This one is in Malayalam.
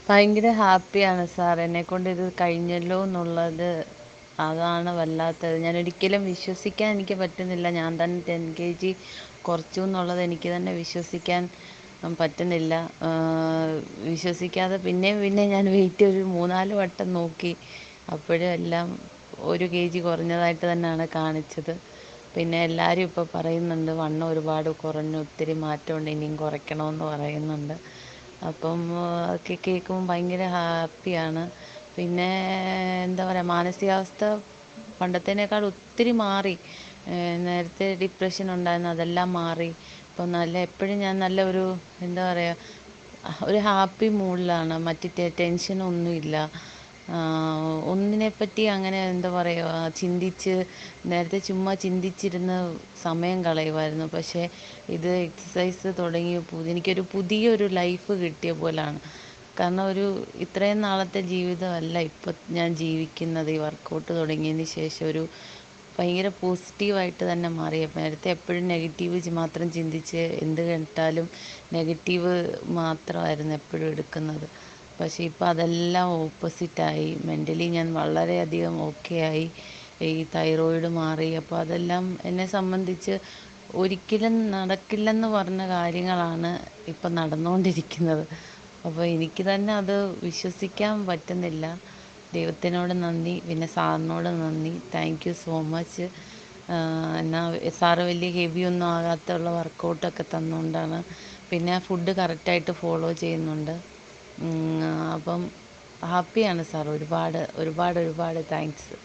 ഭയങ്കര ഹാപ്പിയാണ് സാർ. എന്നെക്കൊണ്ട് ഇത് കഴിഞ്ഞല്ലോ എന്നുള്ളത്. അതാണ് വല്ലാത്തത്. ഞാനൊരിക്കലും വിശ്വസിക്കാൻ എനിക്ക് പറ്റുന്നില്ല. ഞാൻ തന്നെ 10 kg കുറച്ചു എന്നുള്ളത് എനിക്ക് തന്നെ വിശ്വസിക്കാൻ പറ്റുന്നില്ല. വിശ്വസിക്കാതെ പിന്നെയും പിന്നെ ഞാൻ വെയിറ്റ് ഒരു 3-4 വട്ടം നോക്കി. അപ്പോഴും എല്ലാം 1 kg കുറഞ്ഞതായിട്ട് തന്നെയാണ് കാണിച്ചത്. പിന്നെ എല്ലാവരും ഇപ്പോൾ പറയുന്നുണ്ട് വണ്ണം ഒരുപാട് കുറഞ്ഞു, ഒത്തിരി മാറ്റമുണ്ട്, ഇനിയും കുറയ്ക്കണമെന്ന് പറയുന്നുണ്ട്. അപ്പം അതൊക്കെ കേൾക്കുമ്പോൾ ഭയങ്കര ഹാപ്പിയാണ്. പിന്നെ എന്താ പറയുക, മാനസികാവസ്ഥ പണ്ടത്തേനേക്കാൾ ഒത്തിരി മാറി. നേരത്തെ ഡിപ്രഷൻ ഉണ്ടായിരുന്നു, അതെല്ലാം മാറി. ഇപ്പം എപ്പോഴും ഞാൻ നല്ല ഒരു എന്താ പറയുക, ഒരു ഹാപ്പി മൂഡിലാണ്. മറ്റ് ടെൻഷനൊന്നുമില്ല. ഒന്നിനെപ്പറ്റി അങ്ങനെ എന്താ പറയുക ചിന്തിച്ച്, നേരത്തെ ചുമ്മാ ചിന്തിച്ചിരുന്ന് സമയം കളയുമായിരുന്നു. പക്ഷേ ഇത് എക്സസൈസ് തുടങ്ങിയപ്പോൾ എനിക്കൊരു പുതിയൊരു ലൈഫ് കിട്ടിയ പോലാണ്. കാരണം ഇത്രയും നാളത്തെ ജീവിതമല്ല ഇപ്പം ഞാൻ ജീവിക്കുന്നത്. ഈ വർക്കൗട്ട് തുടങ്ങിയതിന് ശേഷം ഭയങ്കര പോസിറ്റീവായിട്ട് തന്നെ മാറി. നേരത്തെ എപ്പോഴും നെഗറ്റീവ് മാത്രം ചിന്തിച്ച് എന്ത് കേട്ടാലും നെഗറ്റീവ് മാത്രമായിരുന്നു എപ്പോഴും എടുക്കുന്നത്. പക്ഷേ ഇപ്പം അതെല്ലാം ഓപ്പോസിറ്റായി. മെൻ്റലി ഞാൻ വളരെയധികം ഓക്കെ ആയി. ഈ തൈറോയിഡ് മാറി. അപ്പോൾ അതെല്ലാം എന്നെ സംബന്ധിച്ച് ഒരിക്കലും നടക്കില്ലെന്ന് പറഞ്ഞ കാര്യങ്ങളാണ് ഇപ്പം നടന്നുകൊണ്ടിരിക്കുന്നത്. അപ്പോൾ എനിക്ക് തന്നെ അത് വിശ്വസിക്കാൻ പറ്റുന്നില്ല. ദൈവത്തിനോട് നന്ദി, പിന്നെ സാറിനോട് നന്ദി. Thank you so much. എന്നാൽ സാറ് വലിയ ഹെവിയൊന്നും ആകാത്തുള്ള വർക്കൗട്ടൊക്കെ തന്നുകൊണ്ടാണ്. പിന്നെ ഫുഡ് കറക്റ്റായിട്ട് ഫോളോ ചെയ്യുന്നുണ്ട്. അപ്പം ഹാപ്പിയാണ് സാർ. ഒരുപാട് ഒരുപാട് ഒരുപാട് താങ്ക്സ്.